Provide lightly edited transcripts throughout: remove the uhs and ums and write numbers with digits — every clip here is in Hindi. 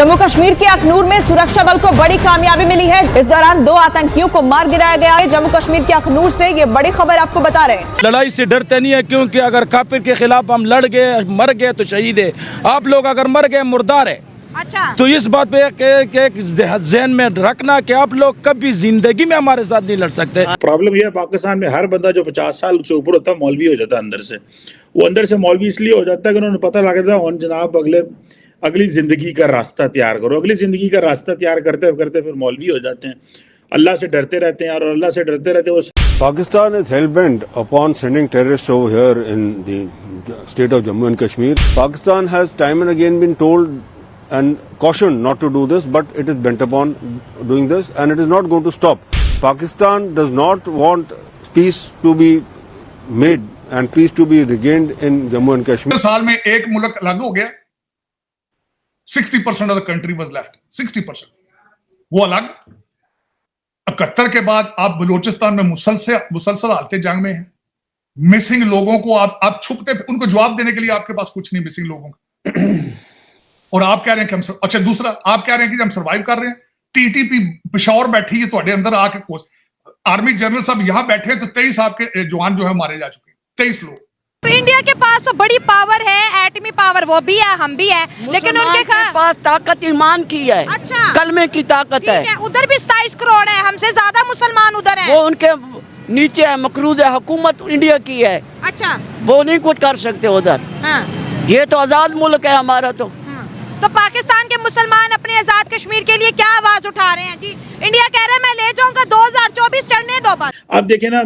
जम्मू कश्मीर के अखनूर में सुरक्षा बल को बड़ी कामयाबी मिली है। इस दौरान 2 आतंकियों को मार गिराया गया है। जम्मू कश्मीर के अखनूर से ये बड़ी खबर आपको बता रहे हैं। लड़ाई से डरते नहीं है, क्योंकि अगर काफिर के खिलाफ हम लड़ गए, मर गए तो शहीद है। आप लोग अगर मर गए मुर्दार है। अच्छा, तो इस बात पे ज़हन में रखना कि आप लोग कभी जिंदगी में हमारे साथ नहीं लड़ सकते। प्रॉब्लम यह है पाकिस्तान में हर बंदा जो 50 साल से ऊपर होता है मौलवी हो जाता है अंदर से। वो अंदर से मौलवी इसलिए हो जाता है कि उन्होंने पता लगा था और जनाब अगली जिंदगी का रास्ता तैयार करो। अगली जिंदगी का रास्ता तैयार करते करते फिर मौलवी हो जाते हैं। अल्लाह से डरते रहते हैं और अल्लाह से डरते रहते हैं। Pakistan is hell-bent upon sending terrorists over here in the state of Jammu and Kashmir. Pakistan has time and again been told and cautioned not to do this, but it is bent upon doing this, and it is not going to stop. Pakistan does not want peace to be made and peace to be regained in Jammu and Kashmir. साल में एक मुल्क अलग हो गया, 60% of the country was left, 60% वो अलग। 71 के बाद आप बलूचिस्तान में मुसलसल हालत जंग में हैं। मिसिंग लोगों को आप छुपते, उनको जवाब देने के लिए आपके पास कुछ नहीं मिसिंग लोगों का। और आप कह रहे हैं कि हम अच्छा, दूसरा आप कह रहे हैं कि हम सर्वाइव कर रहे हैं। टीटीपी पेशावर बैठी है तुम्हारे अंदर आके, आर्मी जनरल साहब यहां बैठे हैं तो 23 आपके जवान जो है मारे जा चुके हैं, 23 लोग। इंडिया के पास तो बड़ी पावर है, एटमी पावर, वो भी है, हम भी है, लेकिन उनके पास ताकत ईमान की है। अच्छा, कलमे की ताकत है। उधर भी 27 करोड़ है, हमसे ज्यादा मुसलमान उधर हैं। वो उनके नीचे है, मकरूज है, हुकूमत इंडिया की है। अच्छा, वो नहीं कुछ कर सकते उधर। हाँ। ये तो आजाद मुल्क है हमारा। तो पाकिस्तान के मुसलमान अपने आजाद कश्मीर के लिए क्या आवाज उठा रहे हैं जी? इंडिया कह रहा है मैं ले जाऊंगा, 2024 चढ़ने दो बस। आप देखें ना,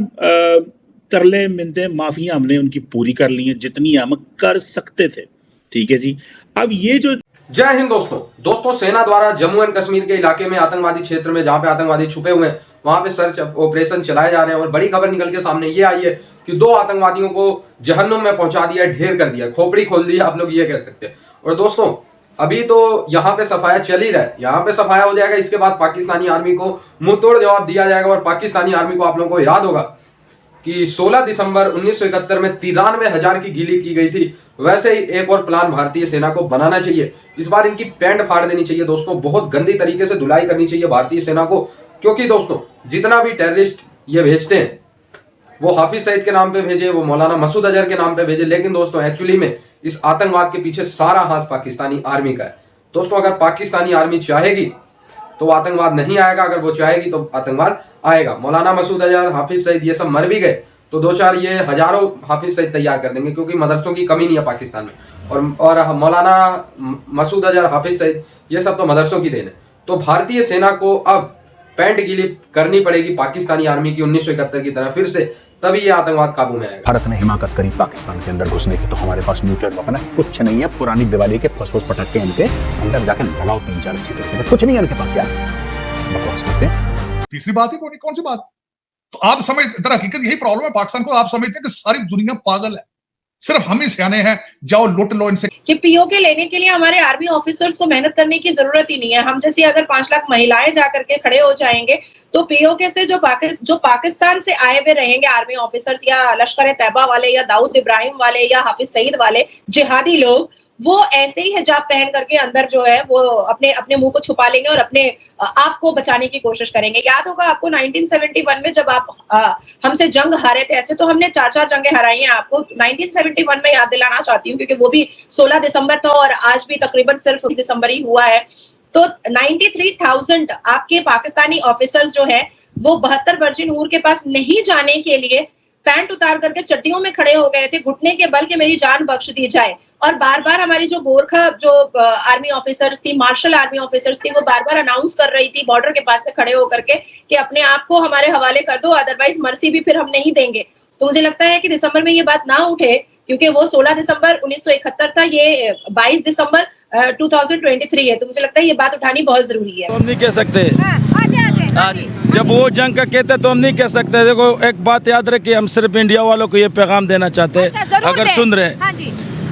तरले मिन्नतें माफिया हमने उनकी पूरी कर ली हैं जितनी हम कर सकते थे। ठीक है जी। अब ये जो जय हिंद दोस्तों, सेना द्वारा जम्मू एंड कश्मीर के इलाके में आतंकवादी क्षेत्र में जहां पे आतंकवादी छुपे हुए हैं वहां पे सर्च ऑपरेशन चलाए जा रहे हैं। और बड़ी खबर निकल के सामने ये आई है कि 2 आतंकवादियों को जहन्नुम में पहुंचा दिया, ढेर कर दिया, खोपड़ी खोल दी, आप लोग ये कह सकते हैं। और दोस्तों अभी तो यहाँ पे सफाया चल ही रहा है, यहाँ पे सफाया हो जाएगा, इसके बाद पाकिस्तानी आर्मी को मुंह तोड़ जवाब दिया जाएगा। और पाकिस्तानी आर्मी को आप लोगों को याद होगा कि 16 दिसंबर 1971 में 93,000 की गिली की गई थी। वैसे ही एक और प्लान भारतीय सेना को बनाना चाहिए। इस बार इनकी पैंट फाड़ देनी चाहिए दोस्तों, बहुत गंदी तरीके से धुलाई करनी चाहिए भारतीय सेना को। क्योंकि दोस्तों जितना भी टेररिस्ट ये भेजते हैं वो हाफिज सईद के नाम पे भेजे, वो मौलाना मसूद अजहर के नाम पे भेजे, लेकिन दोस्तों एक्चुअली में इस आतंकवाद के पीछे सारा हाथ पाकिस्तानी आर्मी का है। दोस्तों अगर पाकिस्तानी आर्मी चाहेगी तो आतंकवाद नहीं आएगा, अगर वो चाहेगी तो आतंकवाद आएगा। मौलाना मसूद अजहर, हाफिज सईद ये सब मर भी गए तो 2-4 ये हजारों हाफिज सईद तैयार कर देंगे, क्योंकि मदरसों की कमी नहीं है पाकिस्तान में। और मौलाना मसूद अजहर, हाफिज सईद ये सब तो मदरसों की देन है। तो भारतीय सेना को अब पैंट गीली करनी पड़ेगी पाकिस्तानी आर्मी की 1971 की तरह फिर से, तभी ये आतंकवाद काबू में आएगा। भारत ने हिमाकत करी पाकिस्तान के अंदर घुसने की, तो हमारे पास न्यूक्लियर वेपन है कुछ नहीं है। पुरानी दिवाली के फसफस पटाखे इनके अंदर जाके लगाओ 3-4 अच्छी तरीके से, कुछ नहीं है उनके पास यार, बकवास करते हैं। तीसरी बात है कौन सी बात? तो आप समझ, दर हकीकत यही प्रॉब्लम है पाकिस्तान को। आप समझते हैं कि सारी दुनिया पागल है, सिर्फ हम ही सियाने हैं, जाओ लुट लो इनसे। कि पीओके लेने के लिए हमारे आर्मी ऑफिसर्स को मेहनत करने की जरूरत ही नहीं है। हम जैसे अगर 5 लाख महिलाएं जाकर के खड़े हो जाएंगे तो पीओके से जो पाकिस्तान से आए हुए रहेंगे आर्मी ऑफिसर्स या लश्कर तैयबा वाले या दाऊद इब्राहिम वाले या हाफिज सईद वाले जिहादी लोग, वो ऐसे ही हिजाब पहन करके अंदर जो है वो अपने मुंह को छुपा लेंगे और अपने आप को बचाने की कोशिश करेंगे। याद होगा आपको 1971 में जब आप हमसे जंग हारे थे, ऐसे तो हमने 4 जंगें हराई हैं। आपको 1971 में याद दिलाना चाहती हूँ क्योंकि वो भी 16 दिसंबर था और आज भी तकरीबन सिर्फ दिसंबर ही हुआ है। तो 93,000 आपके पाकिस्तानी ऑफिसर्स जो है वो 72 वर्जिन हूर के पास नहीं जाने के लिए पैंट उतार करके चड्डियों में खड़े हो गए थे, घुटने के बल के मेरी जान बख्श दी जाए। और बार बार हमारी जो गोरखा जो आर्मी ऑफिसर्स थी, मार्शल आर्मी ऑफिसर्स थी, वो बार बार अनाउंस कर रही थी बॉर्डर के पास से खड़े होकर के कि अपने आप को हमारे हवाले कर दो, अदरवाइज मर्सी भी फिर हम नहीं देंगे। तो मुझे लगता है कि दिसंबर में ये बात ना उठे, क्योंकि वो 16 दिसंबर 1971 था, ये 22 दिसंबर 2023 है। तो मुझे लगता है ये बात उठानी बहुत जरूरी है। हम नहीं कह सकते जब वो जंग का कहते तो हम नहीं कह सकते। देखो एक बात याद रखिए, हम सिर्फ इंडिया वालों को ये पैगाम देना चाहते हैं, अगर सुन रहे हैं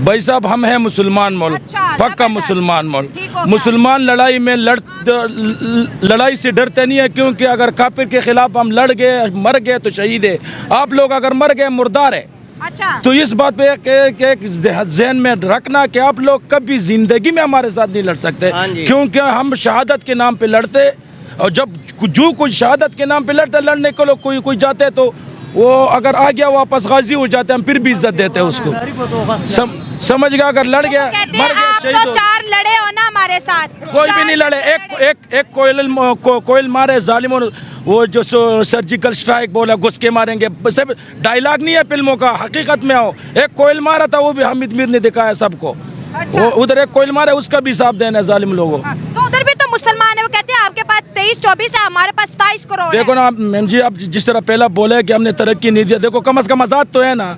भाई साहब, हम हैं मुसलमान मुल्क, पक्का मुसलमान मुल्क। मुसलमान लड़ाई में लड़ाई से डरते नहीं है, क्योंकि अगर काफिर के खिलाफ हम लड़ गए, मर गए तो शहीद है। आप लोग अगर मर गए मुर्दार है। अच्छा। तो इस बात पे एक जहन में रखना कि आप लोग कभी जिंदगी में हमारे साथ नहीं लड़ सकते, क्योंकि हम शहादत के नाम पे लड़ते, और जब जो कोई शहादत के नाम पे लड़ने को लोग कोई जाते तो वो अगर आ गया वापस गाजी हो जाते, हम फिर भी इज्जत देते हैं उसको। समझ गया, अगर लड़ गया मर गया शहीद हो। चार लड़े हो ना हमारे साथ, कोई भी नहीं लड़े। एक कोयल मारे जालिमों, वो जो सर्जिकल स्ट्राइक बोला घुस के मारेंगे, सब डायलॉग नहीं है फिल्मों का, हकीकत में आओ। एक कोयल मारा था, वो भी हामिद मीर ने दिखाया सबको। अच्छा। वो उधर एक कोयल मारा, उसका भी हिसाब देना है जालिम लोगों। तो उधर भी तो मुसलमान है, वो कहते हैं आपके पास 23-24 है, हमारे पास 27 करोड़। देखो ना मैम जी, आप जिस तरह पहला बोले कि हमने तरक्की नहीं दिया, देखो कम से कम आजाद तो है ना।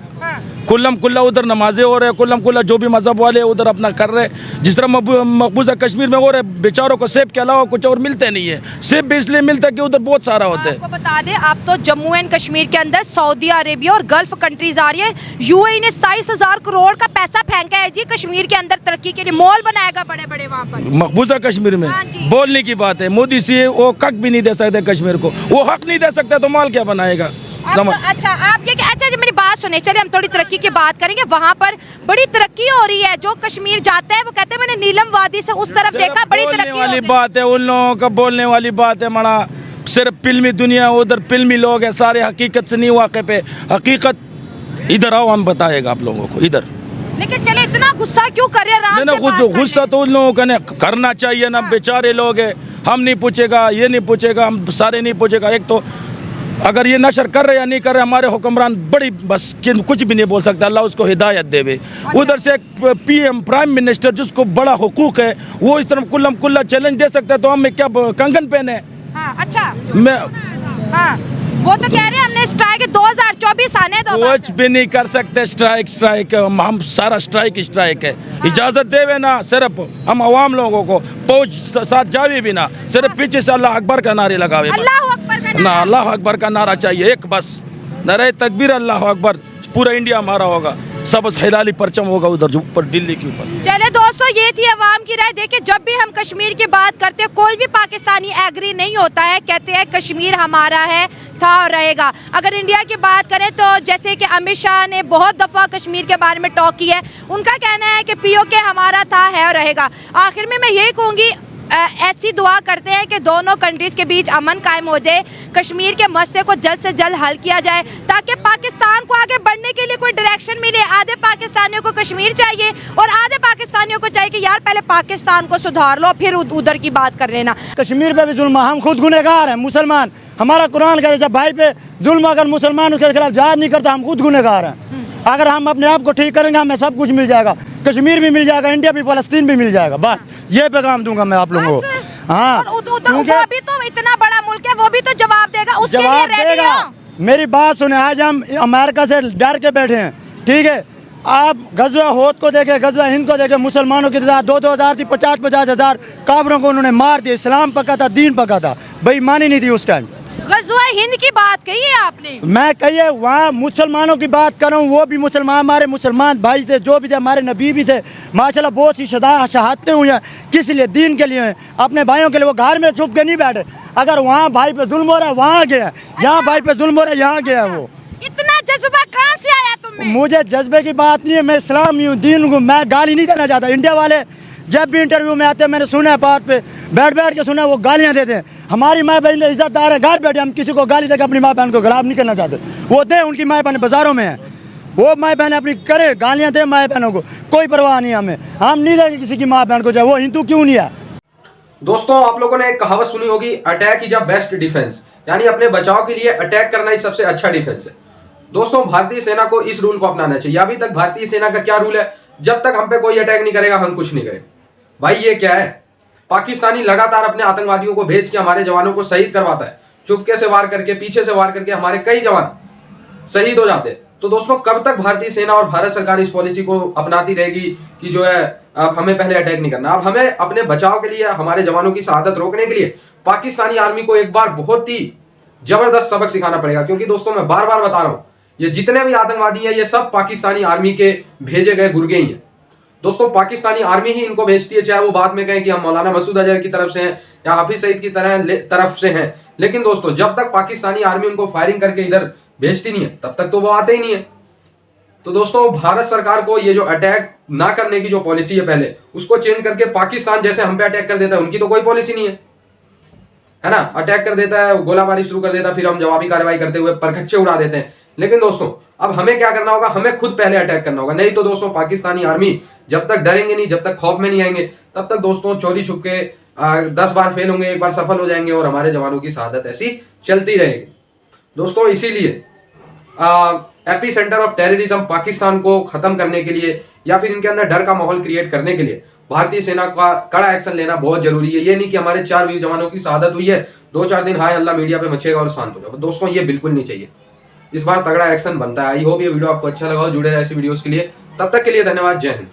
कुल्लम कुल्ला उधर नमाजें हो रहे, कुल्लम कुल्ला जो भी मजहब वाले उधर अपना कर रहे। जिस तरह मकबूजा कश्मीर में हो रहे, बेचारों को सेब के अलावा कुछ और मिलते नहीं है। सेब भी इसलिए मिलता है कि उधर बहुत सारा होता है। आपको बता दें, आप तो जम्मू एंड कश्मीर के अंदर सऊदी अरेबिया और गल्फ कंट्रीज आ रही है। यूएई ने 27,000 करोड़ का पैसा फेंका है जी कश्मीर के अंदर तरक्की के लिए, मॉल बनाएगा बड़े बड़े वहाँ पर मकबूजा कश्मीर में। बोलने की बात है, मोदी से वो हक भी नहीं दे सकते कश्मीर को, वो हक नहीं दे सकते तो माल क्या बनाएगा। अच्छा, आप ये अच्छा जी मेरी बात सुने, चलिए हम थोड़ी तरक्की की बात करेंगे। वहाँ पर बड़ी तरक्की हो रही है, जो कश्मीर जाता है वो कहते हैं मैंने नीलम वादी से उस तरफ देखा, बड़ी तरक्की वाली बात है, उन लोगों का बोलने वाली बात है। मना सिर्फ फिल्मी दुनिया, उधर फिल्मी लोग है सारे, हकीकत से नहीं वाक़े पे। हकीकत इधर आओ, हम बताएगा आप लोगों को इधर। लेकिन चले इतना गुस्सा क्यों कर रहे हैं? गुस्सा तो उन लोगों का करना चाहिए ना, बेचारे लोग है। हम नहीं पूछेगा, ये नहीं पूछेगा, हम सारे नहीं पूछेगा। एक तो अगर ये नशर कर रहे या नहीं कर रहे, हमारे हुक्मरान बड़ी बस कुछ भी नहीं बोल सकता, अल्लाह उसको हिदायत देवे। उधर से एक पीएम प्राइम मिनिस्टर जिसको बड़ा हुकूक है, वो इस तरह कुल्लम कुल्ला चैलेंज दे सकता है, तो हमें क्या कंगन पहने? हाँ, अच्छा मैं वो तो कह रहे हैं हमने स्ट्राइक 2024 आने दो, कुछ भी नहीं कर सकते। स्ट्राइक हम सारा स्ट्राइक है। इजाजत देवे ना, सिर्फ हम अवाम लोगों को पहुंच साथ जावे भी ना, सिर्फ पीछे से अल्लाह अकबर का नारे लगावे ना, अल्लाह अकबर का नारा चाहिए एक बस, नारे तकबीर अल्लाह अकबर। पूरा इंडिया हमारा होगा, सब हिलाली परचम होगा उधर जो ऊपर दिल्ली के ऊपर। चले दोस्तों, ये थी अवाम की राय। देखिए, जब भी हम कश्मीर की बात करते हैं, कोई भी पाकिस्तानी एग्री नहीं होता है, कहते हैं कश्मीर हमारा है, था और रहेगा। अगर इंडिया की बात करें तो जैसे कि अमित शाह ने बहुत दफ़ा कश्मीर के बारे में टॉक की है, उनका कहना है कि पीओके हमारा था, है और रहेगा। आखिर में मैं यही कहूँगी, ऐसी दुआ करते हैं कि दोनों कंट्रीज़ के बीच अमन कायम हो जाए, कश्मीर के मसले को जल्द से जल्द हल किया जाए, ताकि पाकिस्तान को आगे बढ़ने के लिए कोई डायरेक्शन मिले। आधे पाकिस्तानियों को कश्मीर चाहिए और आधे पाकिस्तानियों को चाहिए कि यार पहले पाकिस्तान को सुधार लो, फिर उधर की बात कर लेना। कश्मीर पे भी जुल्म, हम खुद गुनहगार हैं मुसलमान। हमारा कुरान कहता है जब भाई पे जुल्म अगर मुसलमान उसके खिलाफ जहाद नहीं करता, हम खुद गुनहगार हैं। अगर हम अपने आप को ठीक करेंगे, हमें सब कुछ मिल जाएगा, कश्मीर भी मिल जाएगा, इंडिया भी, फ़लस्तीन भी मिल जाएगा। बस ये पैगाम दूंगा मैं आप लोगों को। हाँ, अभी तो इतना बड़ा मुल्क है, वो भी तो जवाब देगा, उसके लिए रेडी है। मेरी बात सुने, आज हम अमेरिका से डर के बैठे हैं, ठीक है। आप गज़वा होद को देखे, गज़वा हिंद को देखे, मुसलमानों की तादाद 2-2 हज़ार थी, 50-50 हज़ार काफिरों को उन्होंने मार दिया। इस्लाम पका था, दीन पका था, बेईमानी नहीं थी उस टाइम। गज़वा हिंद की बात कही है आपने, मैं कहिए वहाँ मुसलमानों की बात कर रहा हूँ, वो भी मुसलमान, हमारे मुसलमान भाई थे, जो भी थे, हमारे नबी भी थे माशाल्लाह। बहुत सी शहादतें हुई हैं, किस लिए? दीन के लिए, अपने भाइयों के लिए। वो घर में छुप के नहीं बैठे। अगर वहाँ भाई पे जुल्म हो रहा है वहाँ गया, यहाँ भाई पे जुल्म हो रहा है यहाँ गया। वो इतना जज्बा कहाँ से आया तुम्हें? मुझे जज्बे की बात नहीं है, मैं इस्लामी हूँ, दीन हूँ, मैं गाली नहीं देना चाहता। इंडिया वाले जब भी इंटरव्यू में आते हैं, मैंने सुना है बात पे बैठ के सुना है, वो गालियाँ देते हैं। हमारी माँ बहन इज्जतदार है, घर बैठे, हम किसी को गाली देकर अपनी माँ बहन को खिलाफ नहीं करना चाहते। वो दे, उनकी माँ बहन बाजारों में है, वो माँ बहन अपनी करे, गालियाँ दे माँ बहनों को, कोई परवाह नहीं हमें। हम नहीं देंगे किसी की माँ बहन को, चाहे वो हिंदू क्यों नहीं है। दोस्तों, आप लोगों ने एक कहावत सुनी होगी, attack is a best defence, यानी अपने बचाव के लिए अटैक करना ही सबसे अच्छा डिफेंस है। दोस्तों, भारतीय सेना को इस रूल को अपनाना चाहिए। अभी तक भारतीय सेना का क्या रूल है, जब तक हम पे कोई अटैक नहीं करेगा हम कुछ नहीं करेंगे। भाई ये क्या है? पाकिस्तानी लगातार अपने आतंकवादियों को भेज के हमारे जवानों को शहीद करवाता है, चुपके से वार करके, पीछे से वार करके हमारे कई जवान शहीद हो जाते हैं। तो दोस्तों, कब तक भारतीय सेना और भारत सरकार इस पॉलिसी को अपनाती रहेगी कि जो है अब हमें पहले अटैक नहीं करना? अब हमें अपने बचाव के लिए, हमारे जवानों की शहादत रोकने के लिए पाकिस्तानी आर्मी को एक बार बहुत ही जबरदस्त सबक सिखाना पड़ेगा। क्योंकि दोस्तों, मैं बार बार बता रहा हूं, ये जितने भी आतंकवादी हैं ये सब पाकिस्तानी आर्मी के भेजे गए गुर्गे ही हैं। दोस्तों, पाकिस्तानी आर्मी ही इनको भेजती है, चाहे वो बाद में कहें कि हम मौलाना मसूद अजहर की तरफ से हैं या हाफिज सईद की तरफ से हैं। लेकिन दोस्तों, जब तक पाकिस्तानी आर्मी उनको फायरिंग करके इधर भेजती नहीं है, तब तक तो वो आते ही नहीं है। तो दोस्तों भारत सरकार को ये जो अटैक ना करने की जो पॉलिसी है पहले, उसको चेंज करके पाकिस्तान जैसे हम पे अटैक कर देता है, उनकी तो कोई पॉलिसी नहीं है ना, अटैक कर देता है, गोलाबारी शुरू कर देता है, फिर हम जवाबी कार्रवाई करते हुए परखच्चे उड़ा देते हैं। लेकिन दोस्तों अब हमें क्या करना होगा, हमें खुद पहले अटैक करना होगा। नहीं तो दोस्तों पाकिस्तानी आर्मी जब तक डरेंगे नहीं, जब तक खौफ में नहीं आएंगे, तब तक दोस्तों चोरी छुपके 10 बार फेल होंगे, एक बार सफल हो जाएंगे और हमारे जवानों की शहादत ऐसी चलती रहेगी। दोस्तों इसीलिए AP centre of terrorism Pakistan को खत्म करने के लिए या फिर इनके अंदर डर का माहौल क्रिएट करने के लिए भारतीय सेना का कड़ा एक्शन लेना बहुत जरूरी है। ये नहीं कि हमारे 4 वीर जवानों की शहादत हुई है, 2-4 दिन हाय अल्लाह मीडिया पे मचेगा और शांत हो जाएगा। दोस्तों ये बिल्कुल नहीं चाहिए, इस बार तगड़ा एक्शन बनता है। आई होप ये वीडियो आपको अच्छा लगा हो, जुड़े रहे ऐसी वीडियोस के लिए। तब तक के लिए धन्यवाद, जय हिंद।